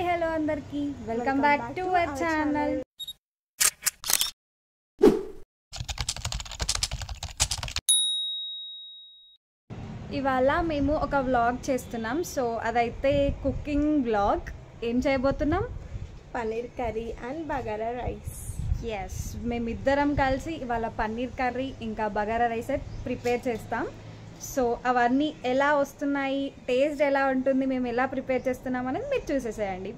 Hi hello అందరికీ welcome back to our channel. ఇవాళ మేము ఒక వ్లాగ్ చేస్తున్నాం. సో అదైతే కుకింగ్ వ్లాగ్. ఏం చేయబోతున్నాం? Paneer curry and bagara rice. Yes, మేమిద్దరం కలిసి ఇవాళ పన్నీర్ కర్రీ ఇంకా బగారా రైస్ ప్రిపేర్ చేస్తాం. సో అవన్నీ ఎలా వస్తున్నాయి, టేస్ట్ ఎలా ఉంటుంది, మేము ఎలా ప్రిపేర్ చేస్తున్నాం అనేది మీరు చూసేసేయండి.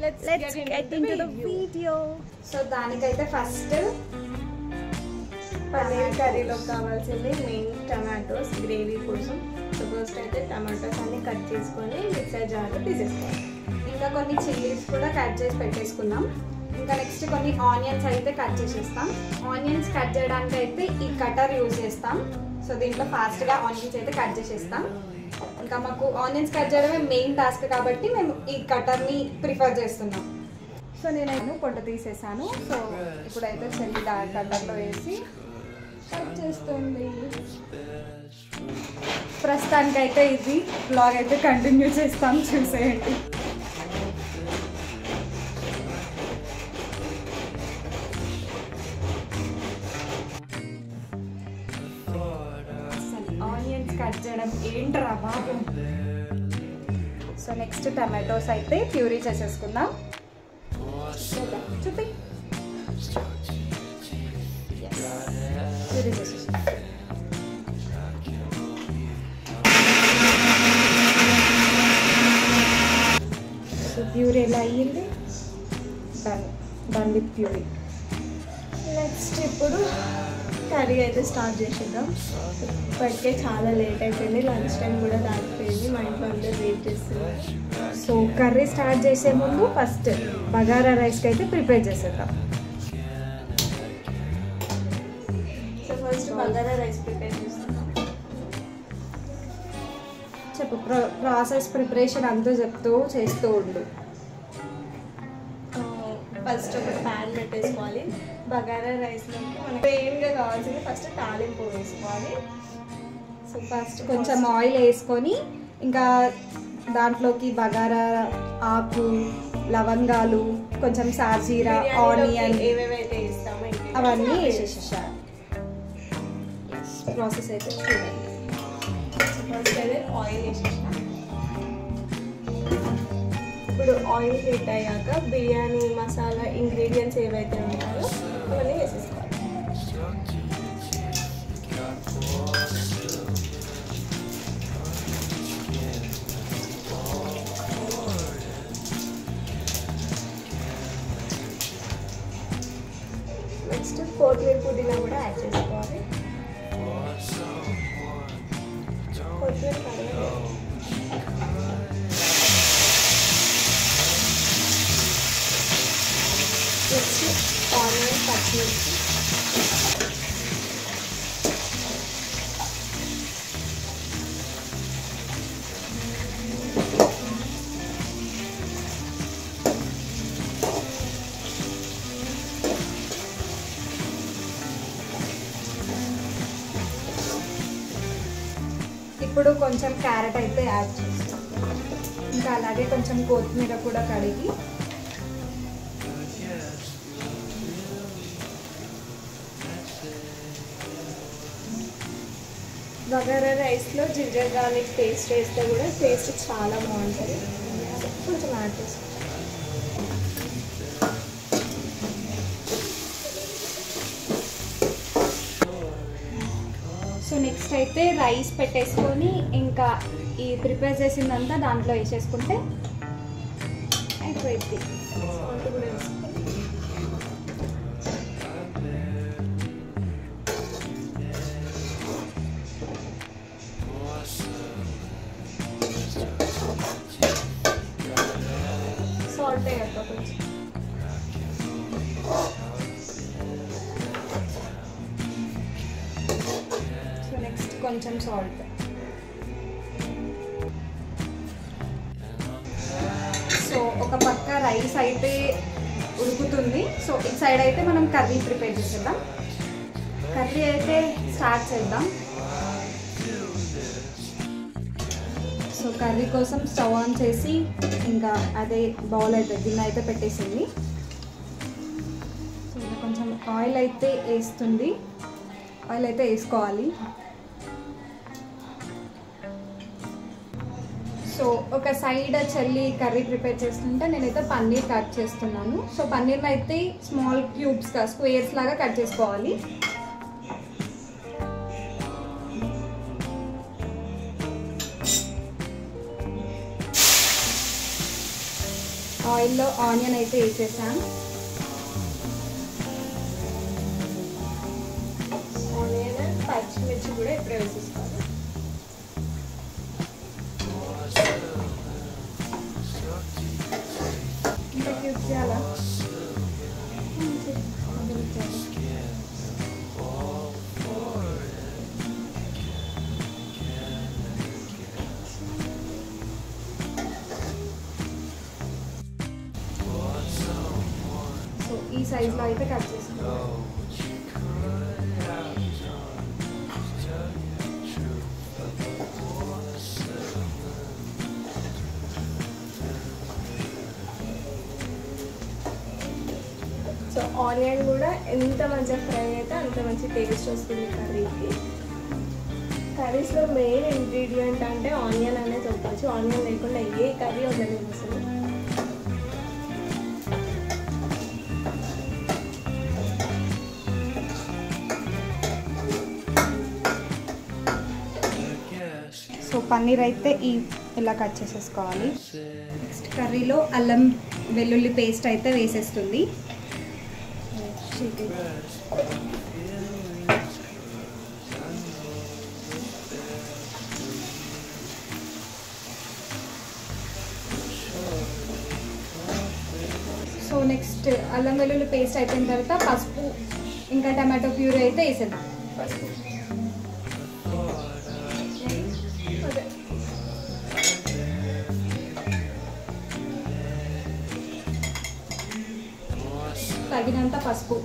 Let's get into the video. So దానికైతే ఫస్ట్ పన్నీర్ కర్రీలో కావాల్సింది మెయిన్ టమాటోస్ గ్రేవీ కోసం. సో ఫస్ట్ అయితే టమాటోస్ అన్ని కట్ చేసుకొని మిక్సర్ జార్లో తీసేసుకోవాలి. ఇంకా కొన్ని చిల్లీస్ కూడా కట్ చేసి పెట్టేసుకుందాం. ఇంకా నెక్స్ట్ కొన్ని ఆనియన్స్ అయితే కట్ చేసేస్తాం. ఆనియన్స్ కట్ చేయడానికి అయితే ఈ కటర్ యూజ్ చేస్తాం. సో దీంట్లో ఫాస్ట్గా ఆనియన్స్ అయితే కట్ చేసేస్తాం. ఇంకా మాకు ఆనియన్స్ కట్ చేయడమే మెయిన్ టాస్క్ కాబట్టి మేము ఈ కటర్ని ప్రిఫర్ చేస్తున్నాం. సో నేను పొట్ట తీసేసాను. సో ఇప్పుడైతే చెల్లి కటర్లో వేసి కట్ చేస్తుంది. ప్రస్తుతానికైతే ఇది బ్లాగ్ అయితే కంటిన్యూ చేస్తాం, చూసేయండి. ఆనియన్స్ కట్ చేయడం ఏంట్రా బాబు. సో నెక్స్ట్ టమాటోస్ అయితే ప్యూరీ చేసేసుకుందాం. చూపి ప్యూరీ చేసేసుకుందాం. సో ప్యూరీ ఎలా అయ్యింది? Done with puree. నెక్స్ట్ ఇప్పుడు కర్రీ అయితే స్టార్ట్ చేసేద్దాం. ఇప్పటికే చాలా లేట్ అయిపోయింది, లంచ్ టైం కూడా దాటిపోయింది, మా ఇంట్లో అందరూ వెయిట్ చేస్తున్నారు. సో కర్రీ స్టార్ట్ చేసే ముందు ఫస్ట్ బగారా రైస్కి అయితే ప్రిపేర్ చేసేద్దాం. So first bagara rice prepare చేస్తున్నాం. చెప్పు, ప్రాసెస్ ప్రిపరేషన్ అంతా చెప్తూ చేస్తూ ఉండు. ఫస్ట్ ఒక ప్యాన్ పెట్టేసుకోవాలి. బగారా రైస్లోకి మనకి మెయిన్గా కావాల్సింది ఫస్ట్ తాలింపు వేసుకోవాలి. సో ఫస్ట్ కొంచెం ఆయిల్ వేసుకొని ఇంకా దాంట్లోకి బగారా ఆకు, లవంగాలు, కొంచెం సాజీరా, ఆనియన్ ఏవేవైతే వేస్తామో అవన్నీ వేసేసేసారు. ప్రాసెస్ అయితే చూడండి. ఫస్ట్ అయితే ఆయిల్ వేసేసాం. ఇప్పుడు ఆయిల్ హీట్ అయ్యాక బిర్యానీ మసాలా ఇంగ్రీడియంట్స్ ఏవైతే ఉంటాయో అవన్నీ వేసేసుకోవాలి. నెక్స్ట్ కొత్తిమీర పుదీనా కూడా యాడ్ చేసుకోవాలి. కొత్తిమీర కలవాలి. నెక్స్ట్ ఆనియన్, పచ్చిమిర్చి, ఇప్పుడు కొంచెం క్యారెట్ అయితే యాడ్ చేస్తాం. ఇంకా అలాగే కొంచెం కొత్తిమీర కూడా కడిగి బగారా రైస్లో జింజర్ గార్లిక్ పేస్ట్ వేస్తే కూడా టేస్ట్ చాలా బాగుంటుంది. కొంచెం యాడ్ చేసుకోవాలి. సో నెక్స్ట్ అయితే రైస్ పెట్టేసుకొని ఇంకా ఈ ప్రిపేర్ చేసిందంతా దాంట్లో వేసేసుకుంటే అయిపోయింది. సాల్ట్ కూడా వేసుకోవాలి. సాల్ట్ వేయాలి కొంచెం. సో నెక్స్ట్ కొంచెం సాల్ట్. సో ఒక పక్క రైస్ అయితే ఉడుకుతుంది. సో ఇటు సైడ్ అయితే మనం కర్రీ ప్రిపేర్ చేసేద్దాం. కర్రీ అయితే స్టార్ట్ చేద్దాం. సో సో కర్రీ కోసం స్టవ్ ఆన్ చేసి ఇంకా అదే బౌల్ అయితే గిన్నె అయితే పెట్టేసింది. సో ఇలా కొంచెం ఆయిల్ అయితే వేసుకోవాలి. సో ఒక సైడ్ చెల్లి కర్రీ ప్రిపేర్ చేస్తుంటే నేనైతే పన్నీర్ కట్ చేస్తున్నాను. సో పన్నీర్ని అయితే స్మాల్ క్యూబ్స్గా స్క్వేర్స్ లాగా కట్ చేసుకోవాలి. ఆయిల్లో ఆనియన్ అయితే వేసేసాను. ఆనియన్ పచ్చిమిర్చి కూడా ఇప్పుడే వేసేసుకోవాలి. ఇంకా క్యూబ్స్ చేయాలా? సో ఈ సైజులో అయితే కట్ చేసుకోవాలి. సో ఆనియన్ కూడా ఎంత మంచిగా ఫ్రై అయితే అంత మంచి టేస్ట్ వస్తుంది కర్రీకి. కర్రీస్లో మెయిన్ ఇంగ్రీడియంట్ అంటే ఆనియన్ అనేది చెప్పచ్చు. ఆనియన్ లేకుండా ఏ కర్రీ ఉండలేదు అసలు. సో పన్నీర్ అయితే ఇలా కట్ చేసేసుకోవాలి. నెక్స్ట్ కర్రీలో అల్లం వెల్లుల్లి పేస్ట్ అయితే వేసేస్తుంది. సో నెక్స్ట్ అల్లం వెల్లుల్లి పేస్ట్ అయిపోయిన తర్వాత పసుపు ఇంకా టమాటో ప్యూరీ అయితే వేసేద్దాం. పసుపు తగినంత పసుపు.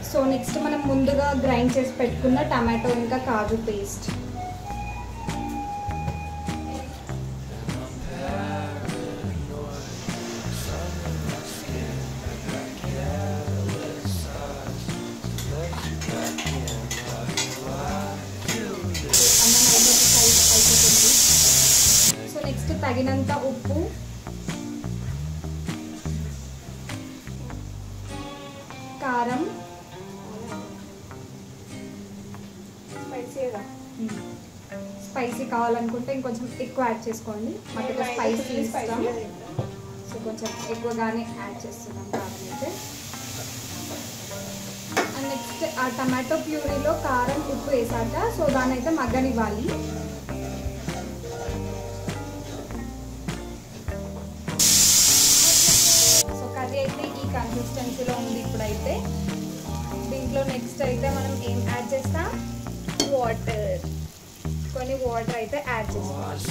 సో నెక్స్ట్ మనం ముందుగా గ్రైండ్ చేసి పెట్టుకున్న టమాటో ఇంకా కాజు పేస్ట్. సో నెక్స్ట్ తగినంత ఉప్పు, కారం, స్పైసీ కావాలనుకుంటే ఇంకొంచెం ఎక్కువ యాడ్ చేసుకోండి. మాకు స్పైసీ ఇష్టం, సో కొంచెం ఎక్కువగానే యాడ్ చేస్తున్నాం కారం అయితే. అండ్ నెక్స్ట్ ఆ టమాటో ప్యూరీలో కారం ఉప్పు వేసాక సో దాన్ని అయితే మగ్గనివ్వాలి. సో కర్రీ అయితే ఈ కన్సిస్టెన్సీలో ఉంది ఇప్పుడైతే. దీంట్లో నెక్స్ట్ అయితే మనం ఏం యాడ్ చేస్తాం? కొన్ని వాటర్ అయితే యాడ్ చేసుకోవాలి.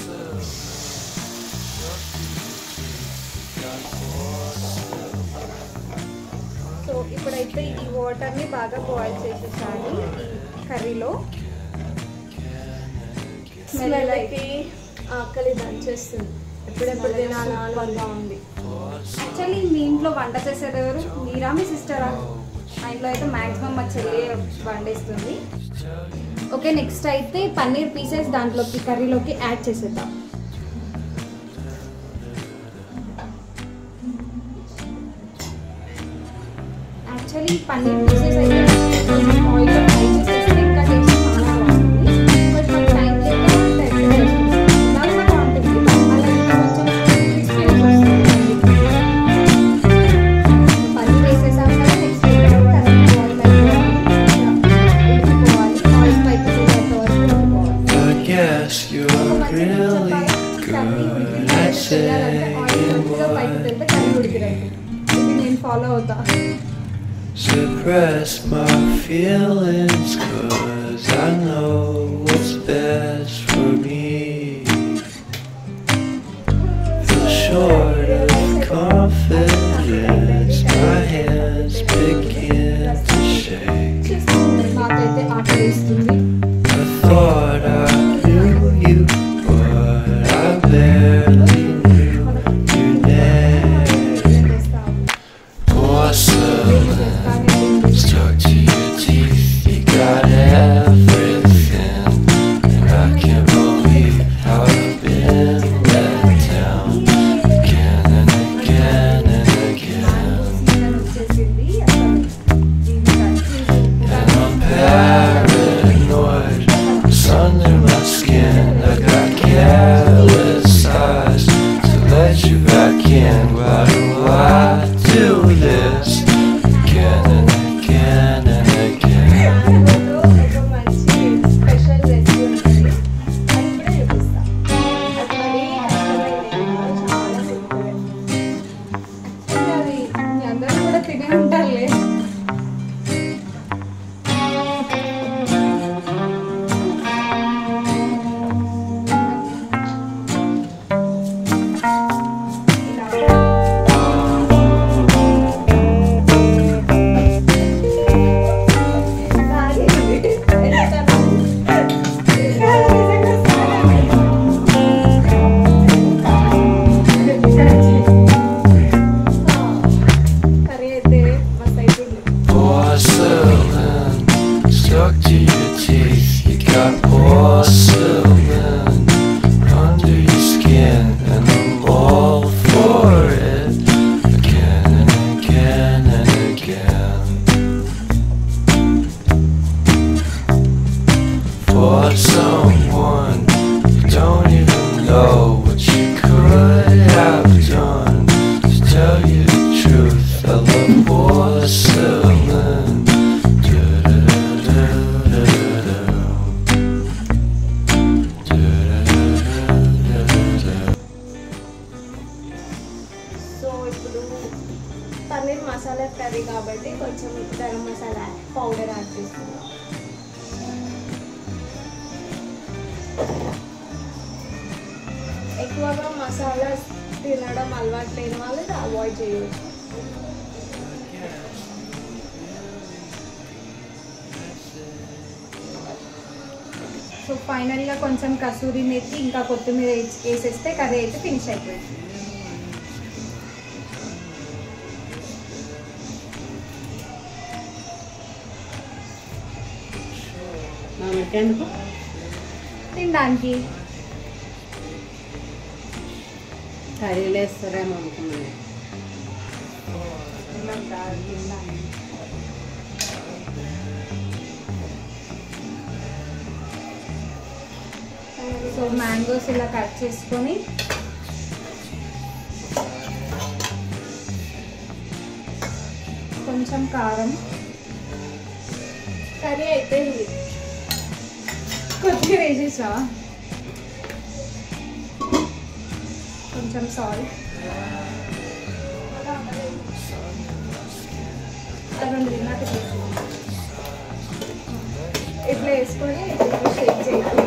సో ఇప్పుడైతే ఈ వాటర్ని బాగా బాయిల్ చేసేసాలి ఈ కర్రీలో. స్మెల్కి ఆకలి దంచేస్తుంది. ఎప్పుడెప్పుడు తినాలా ఉంది. యాక్చువల్లీ మీ ఇంట్లో వంట చేసేది ఎవరు? మీరా మీ సిస్టరా? మా ఇంట్లో అయితే మ్యాక్సిమం మా చెల్లి వండేస్తుంది. ఓకే, నెక్స్ట్ అయితే పన్నీర్ పీసెస్ దాంట్లోకి కర్రీలోకి యాడ్ చేసేద్దాం. యాక్చువల్లీ పన్నీర్ పీసెస్ అయితే ఆయిల్లో ఫ్రై చేసేస్తే ఇంకా టేస్ట్ చాలా బాగుంది. బట్ మన టైం లేక ఇలా కూడా బాగుంటుంది. అలా ఇంకా కొంచెం క్రిస్పీనెస్ వస్తుంది. పన్నీర్ వేసేసాం కదా, నెక్స్ట్ ఫాలో అవుతా. Suppress my feelings, 'cause I know what's best for me. Feel short of confidence, my hands begin అయితే ఆకలిస్తుంది. I thought I knew you, but I barely knew your name. Porcelain stuck to your teeth, you got everything, and I can't believe how I've been let down again and again and again. And I'm paranoid, it's under my skin. I got careless eyes to let you back in. Why do I do this again and again and again? ఒక మంచి special recipe ఉంటుంది, అది కూడా చూపిస్తా. అది మరీ కష్టమైనది కాదు, చాలా సింపుల్. అది మీ అందరూ కూడా తినే ఉంటారులే. కర్రీ అయితే మస్తు అయిపోయింది. Porcelain stuck to your teeth, you got porcelain under your skin, and I'm all for it again and again and again. For someone you don't even know what you could have done. To tell you the truth, I love porcelain. So ఇప్పుడు paneer masala curry కాబట్టి కొంచెం garam masala powder add చేస్తున్నాం. ఎక్కువగా మసాలా తినడం అలవాటు లేని వాళ్ళు avoid చేయవచ్చు. సో ఫైనల్గా కొంచెం కసూరి మెత్తి ఇంకా కొత్తిమీర వేసేస్తే కర్రీ అయితే ఫినిష్ అయిపోయింది. ఎందుకు తినడానికి కర్రీలు వేస్తారేమో అనుకున్నాను. సో మ్యాంగోస్ ఇలా కట్ చేసుకొని కొంచెం కారం, కర్రీ అయిపోయింది. కొద్దిగా వేసేసావా, కొంచెం సాల్ట్, ఇట్లా వేసుకొని ఇట్లా షేక్ చేయాలి.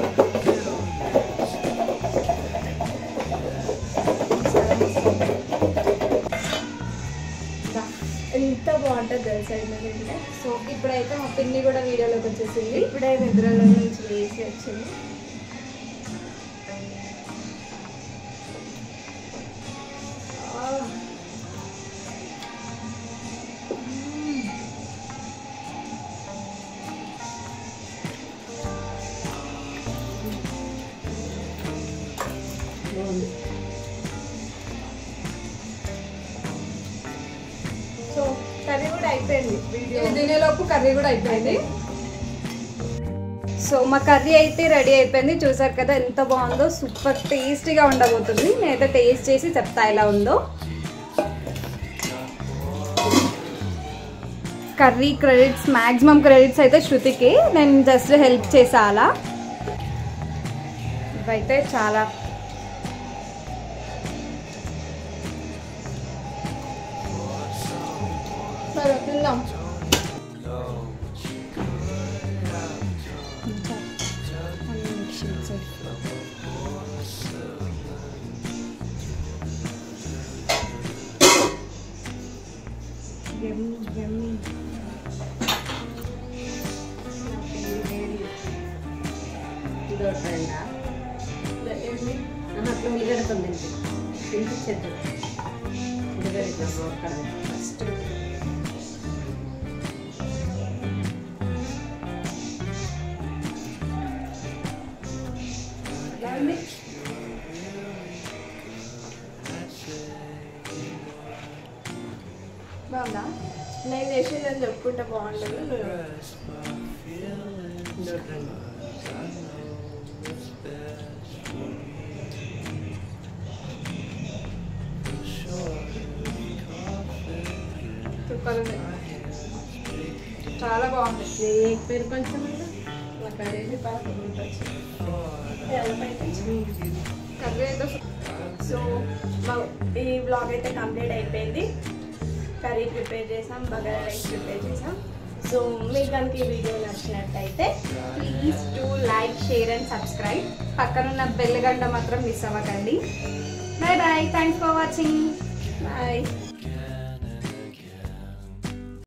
ఎంత బాగుంటుంది తెలుసా ఇలా తింటే. సో ఇప్పుడైతే మా పిన్ని కూడా వీడియోలోకి వచ్చేసింది. ఇప్పుడే నిద్రలో నుంచి వేసి వచ్చింది. సో కర్రీ కూడా అయిపోయింది. వీడియో దీనిలోపు కర్రీ కూడా అయిపోయింది. సో మా కర్రీ అయితే రెడీ అయిపోయింది. చూసారు కదా ఎంత బాగుందో, సూపర్ టేస్టీగా ఉండబోతుంది. నేనైతే టేస్ట్ చేసి చెప్తా ఎలా ఉందో. కర్రీ క్రెడిట్స్, మ్యాక్సిమం క్రెడిట్స్ అయితే శృతికి, నేను జస్ట్ హెల్ప్ చేసా అలా. ఇవైతే చాలా సరే తిందాం. ఇదో ట్రెండా అట్లా ఉల్లిగడుతుంది తినిపించద్దు ఉల్లిగడ్డ ఫస్ట్ ఎలా ఉంది? బాగుందా? నేను చేసిందని చెప్పుకుంటే బాగుంటుంది నువ్వు ఇదో ట్రెండ్ సూపర్ ఉంది, చాలా బాగుంది. ఏ పేరు కొంచెం నాకు అదేది బాగా గుర్తొచ్చింది కర్రీ అయితే సో ఈ బ్లాగ్ అయితే కంప్లీట్ అయిపోయింది. కర్రీ ప్రిపేర్ చేసాం, బగారా రైస్ ప్రిపేర్ చేసాం. సో మీకు కనుక ఈ వీడియో నచ్చినట్టయితే please do like, share and subscribe. పక్కనున్న బెల్ గంట మాత్రం మిస్ అవ్వకండి. Bye bye, thanks for watching.